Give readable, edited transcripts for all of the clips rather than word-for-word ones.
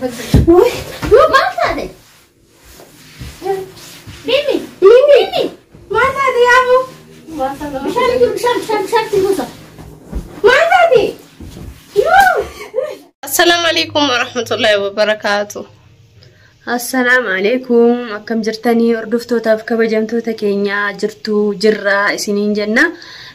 وي ما تادي ميمي ما تادي يا ابو بشار تلبسه ما تادي السلام عليكم ورحمة الله وبركاته. السلام عليكم أكم جرتني أردفتو تاف كبجمتو تكينيا جرتو جرا سنين جنة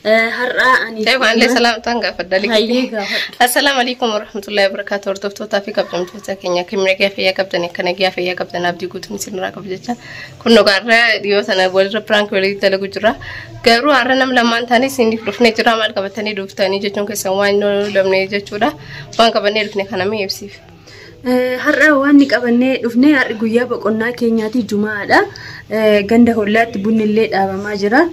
هرّا أني كيف عندي سلام تانغا فدالك هيجا السلام عليكم ورحمة الله وبركاته. أردفتو تاف كبجمتو تكينيا كم رجع فيا كبتني كنا جا فيا كبتنا أبدي قلت مسير نراك بجتة كنا قارة ديوس أنا بقول برانك ولي تلاقو جرا قارو عرنا لما أنتاني سندي رفني جرا مال كبتني دفتاني جتون كسوان لمني جتورا وان كبني رفني خنا مي يفسيف هرّا وانك أبني رفني أرجويا بقولنا كينياتي جمعة جنده هولات بن الليل أبا ماجرا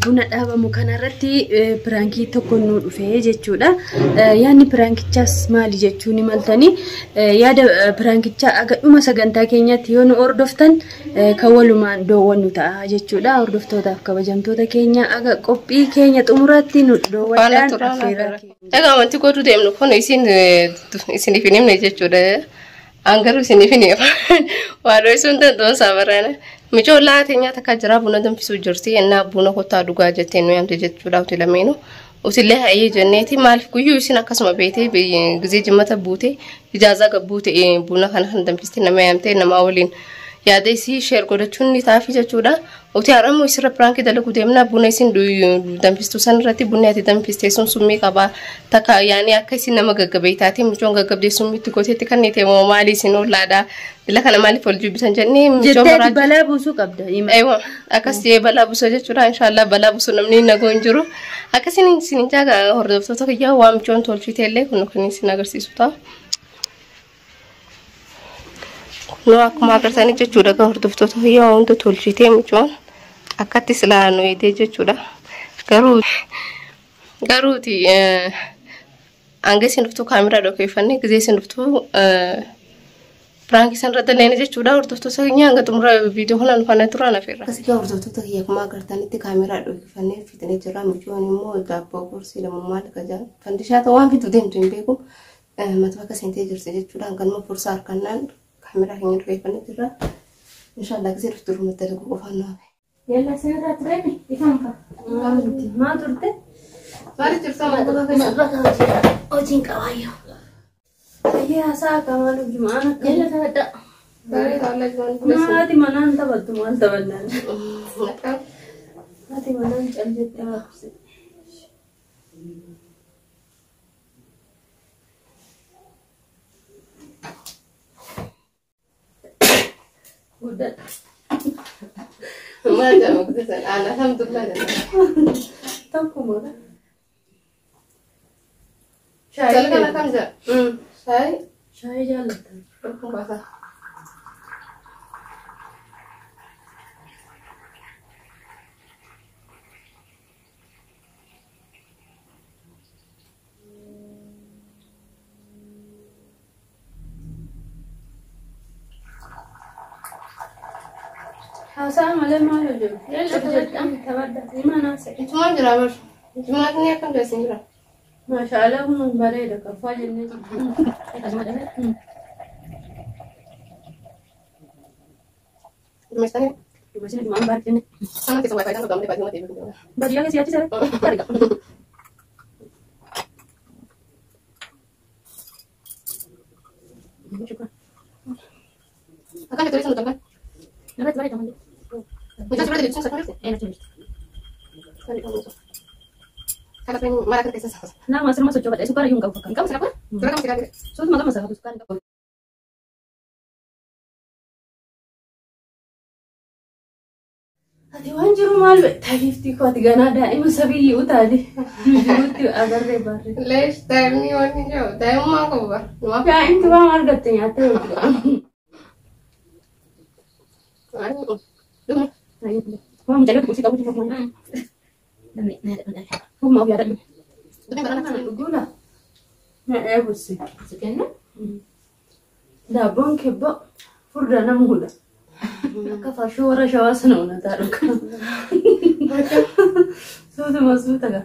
بنا أبا مكان رتي برانكي تكونوا في جتشودا يعني برانكي جاس مالي جتشوني مالتاني يادا برانكي جا أجا ما سجنتا كينياتي يون أردفتن كولو ما دوّن تا جتشودا أردفتو تا كبجمتو تا كينيا أجا كوبي كينيا تمراتي ندوّن أفيرا أجا ما تقول تودي أملو كون يسين فينيم نجتشودا أنغرو فينيم وارسون تدون سافرانا ميجو لا تينيا تكاجرا بونا دم في سوجرتي إننا بونا كوتا دوغا جتينو يام تجتشودا وتلامينو وتلها أي جنتي مالف كويو يسينا كسمة بيتي بجزء جمة بوتي إجازة قبوتي بونا خان دم فيستي نما يامتي نما أولين يا دايسي شير كودا تشوني تافي جتشودا وتعرفوا يصير برانكي دلكو ديمنا بونا يسين دم فيستو سنراتي بونا يتي دم فيستي سمي كبا تكا يعني أكيسي نما قبيتاتي مجون قبدي سمي تكوتي تكني تيمو مالي سينو لادا لك أنا مالي فولجو بتنجني مجون جتة بلا بوسو قبضة أيوة أكاسي بلا بوسو جتشودا إن شاء الله بلا بوسو نمني نقول أكاسي نسينجا هردفتو تكيا وام جون تولفي تيلي كنو كني سيناغرسي سوتا نو أكما أكرتاني جتشودا هردفتو تكيا وام تولفي تيم جون أكاتي سلانو يدي جتشودا garuuti angesin duftu kamera do kefani gizesin duftu prank san radalene jechuudha hordoftoota keenya hanga xumura video kanaan fana turana firra kasika hordoftoota keenya kuma agartanitti kamera do kefani fitne jira mijoon immoo daabbo kursi lama maal kaja fandishaata waan fitu deemtu hin beeku matwa ka sente jirti jechuudha hangalma fursa harkanaan kamera keenya do kefani jira inshallah gizee duftu rumata do qofanno يلا سيرة تريني يفهمك ما ترتي bari tirsa ma ka أوتين كوايو هي ساكا مالو جمعنا يلا تبدأ bari dalla jwan ما هذه منان تبدو مال تبدنا هذه منان جلجت تبدو قدر ما جاء مقدسا أنا الحمد لله تاكو مرة شاي كنا كم جاء شاي جالت بكم باسا السلام عليكم ما يوجد يلا تبدأ ما ناسي أنت ما جرا جمعة نيا كم جاء سنجرا ما شاء الله هم بريدك فاجر نجم مستني بس نجم عم بارتني أنا كسبت فايدة قدامي بعدين ما تيجي بدي أجي سياتي سر ترجع شكرا أكان تريد سنتكلم نبات بريد عندي مش تريد تلبسين سكرت أنا تريد هذا فين ما لك تسمع لا ما سر ما سجوا بدأ سكر يوم كم كم سكرت كم سكرت صوت ما كم سكر سكر هذه وانجرو مال تايفتي كوات جانا دائما سبي وتادي نجوتي أقرب بارد ليش دائما وني جو دائما ما كبر ما يا أنت ما مرقتني عتيب ما مجلد بوسي كابوتي فوقنا هم ما بيعرفوا بقوله ما أبوسي سكننا ده بنك بق فردنا مهلا كفى شو ورا شو أصنعنا تارك صوت مظبوط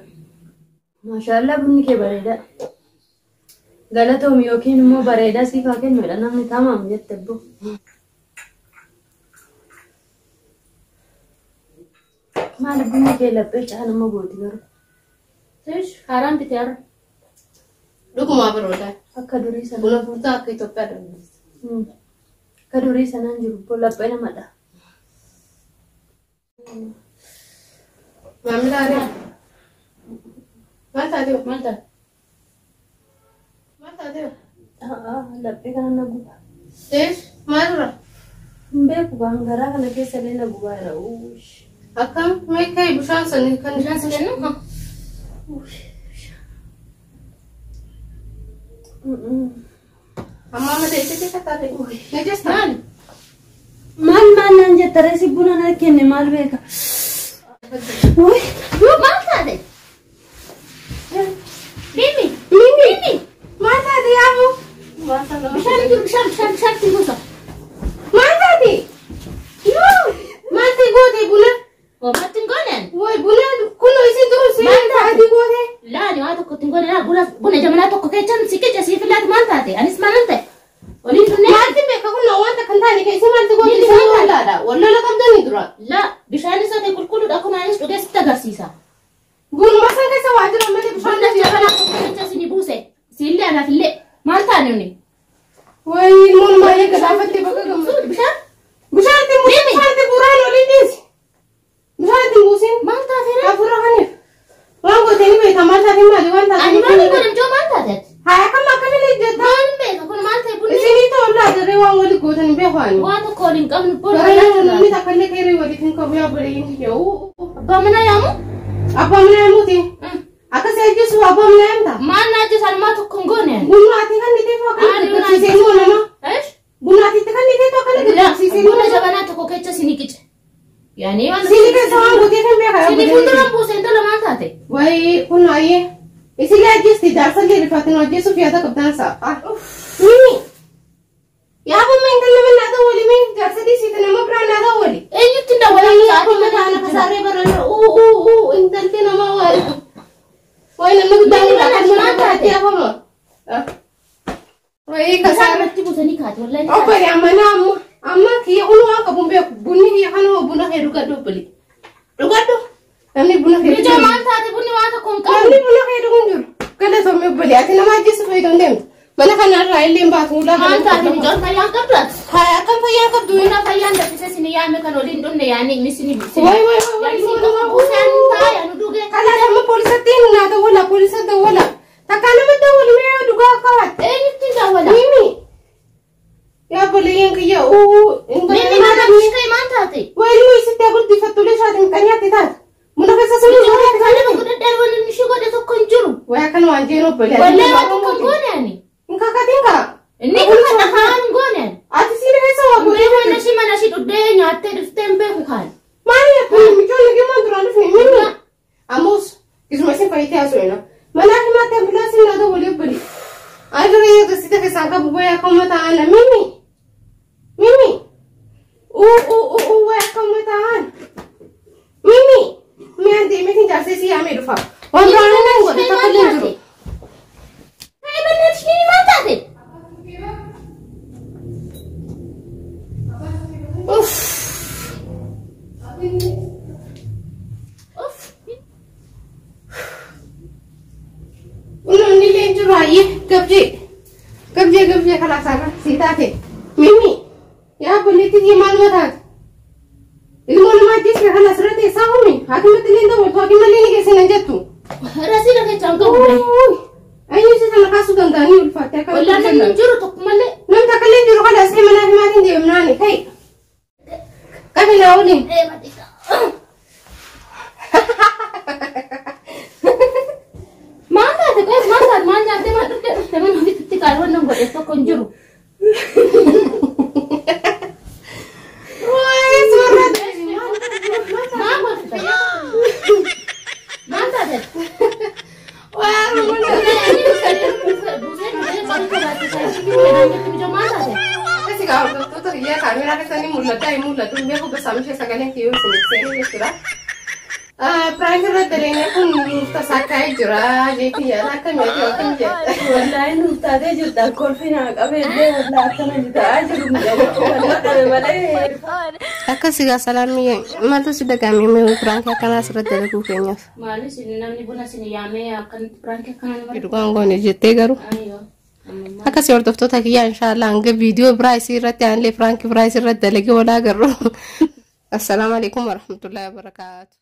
ما شاء الله بنك بريدة Galatoom yookiin immoo bareedaa siif haa kennuudha namni taamaam jette boo. Maal bunni kee laphee caa nama gooti garuu. Seesh haaraan bitee har'a. Dhugumaa baroodaa. Akka durii sana. Buna furdaa akka Itoophiyaa dandeessa. Akka durii sanaan jiru boo laphee namadha. Maamilaa maal taatee? Maal taate? Maal taatee? Laphee kana na guba. Seesh maal dura? Hin beeku garaa kana keessa illee na gubaa jira. Akkam meeqa bishaan sanii kan Bishaan si kennu? amma amma ta'e taate. Ne jesta. Maal naan jetta reesi buna na kenne maal beeka. Maal taate? Mimi. Maal taate yaamu? Bishaan jiru bishaan si buusa. Maal taate? Maal ta'e goote buna? Matti hin goonen? Woy buna kunoo isin duruu si taate goote? Laani waa tokko ittiin goone buna jabanaa tokko keechan si kecha siif laati maal taate? Anis maalan ta'e? Waliin tunnee? Maalti beeka kunoo wanta kan taane keessi maalti goote isin wallaadha. Wallala qabdanii dura. La bishaan isa ta'e qulqulluudha kun anis dhugee sitti agarsiisa. Bunuma san keessa waa jira malee bishaan Buna jabanaa tokko kecha si ni buuse. Siillee anaaf illee maal taane uni? Woy ilmoon maayee gadaafatti bakka gammadu. Bishaan? Bishaan itti buraan olii dhiisi. Bishaan itti buusin. Maal taate? Afurra kaniif. Waan gootee ni beekta maal taate maali waan taate? Ani maal godhan joo maal taate? Haa akkam akkamii jetta? Maal hin beeka kun maal ta'e bunni? Isinii tollaa jirree waan walii gootan hin beeku ani. Waa tokko waliin qabnu booda Garee namni takka illee keeree waliif hin qabu yaa boleeyyiin jiru. abbaa manaa yaamu? Abbaa mana yaamuuti. Akkas eeggisu abbaa mana yaamta. Maal naa jisan maa tokko hin goone? Bunaatii kan ni teefu akka Ani gaggabsiisee immoo nama. Bunaatiitti kan ni teefu akka gaggabsiisee immoo Buna nama. jabanaa tokko kecha sini qice. Yaani waan Sini keessa waan gootee kan beekaa sini fuulduraan buusee intala maal taate? Wayi kun ayyee. Isinii ajjeesti jaarsallee rifaatinu ajjeesuuf yaada qabdaan sa'a. Mimi. Yaaba mee intala nama naa ta'u wali mee jaarsadii siite nama biraan naa ta'u wali. Eenyutti ndawwalaan Akkuma mataana kasaaree barreeffama. Intalti namaa wayi. Wayi namni guddaan irraa kan mana taate yaafama. Wayi Kasaan kasaaree. irratti buusanii kaate wallahi. Obbali amma kiyya kun waan qabuun beeku bunni kiyya kana buna kee dhugadhu obbali. Dhugadhu. Namni buna kee Bijoo maal taate bunni waa tokko hin qabu. Namni buna kee dhuguun jiru. Galatoomii obbali ati nama ajjeesuuf fayyadamu deemtu. Mana kanarraa illee baatu mul'ata. Maal taate bijoon fayyaan qabdu ati? Haa akkam fayyaan qabdu. Buna fayyaan dafisee sini yaame kan waliin dhunne yaani inni sini bisini. Wayi Yaani sini qabu buusee taa'e anu dhugee. Kana nama poolisatti naa dawwala poolisa dawwala. Takka nama dawwala mee dhugaa akka Eenyutti ndawwala? Mimi. Yaa boleeyyan kiyya Mimi maal taate maal taate? Wayi ilmoo isitti guddifattulee shaatiin qanyaatti taate. Muna keessa sun Bijoo kan nama godhadhaan waliin ishee godhe tokko hin jiru. Wayi akkana waan jeen obbolee. Wallahi waa tokko hin goone ani. Inka katinka. Inni kan dhahaan hin goone ani. Ati siini keessa waa Guree godhee. mana shi mana shi dhuddee nyaattee dhuftee hin beeku kaan. Maali akkana mijoolli gimmaan duraan dhufne mimi. Amus isuma isin fayyitee haasofna. Mana himaatti ambulaansiin naa dawwalee obboli. Adurii eegasite keessaan qabu wayi akkuma ta'an mimi. Mimi. Wayi akkuma ta'an. Mimi. Mi'aan deemee hin jaarsee si yaamee dhufa. Waan biraan nan godhe takka illee jiru. Hai benar sini maal taate? Uff. Unoonni illee jiru hayyee gabjee kalaasaarra sii taate. Mimi. Yaa bolleetti maaluma taate. Ilmoo nama ajjeesee kan asirra teessaa humi. Haakimatti illee dawwaltu haakimallee ni geessinan jettu. Rasii lafa jechaan qabu bire. Ayyuusi sana kaasuu danda'anii ulfaatte akka Wallaan namni hin jiru tokko malee. namni takka illee jiru kana asii manaa himaatiin deemnaani kai. Qabi naa waliin. Maal taate qoos maal taate maal nyaattee maal dhuftee dhuftee mana ofitti kaayyoon nan godhe tokko hin jiru. Waayee suuraa Maal godhe? Maal taate? waayee rumuna. Kasi kaa hordoftoota biyya kaameraa keessanii mul'ata hin mul'atu hin beeku gosa ishee sagaleen kiyyoo isin ibsee jechuudha. prank irratti illee kun tasakkaa jira jeetii yaa kan jedhu Wallahi nuuf taatee jirta kolfina qabeellee wallahi akkana jitaa jiru wallahi qabe malee. akkasii gaa salaamii maaltu si dagaamee mee prank akkanaa asirratti dalaguu keenyaaf Maalis namni buna sin yaamee akkan prank akkanaa nama. dhugaan goone jettee garuu Ayyoo. akkasii hordoftoota kiyyaa inshaallah hanga viidiyoo biraa isii irratti aanlee prank biraa isii irratti dalagee walaa agarru. Assalamu alaikum warahmatullahi wabarakatuh.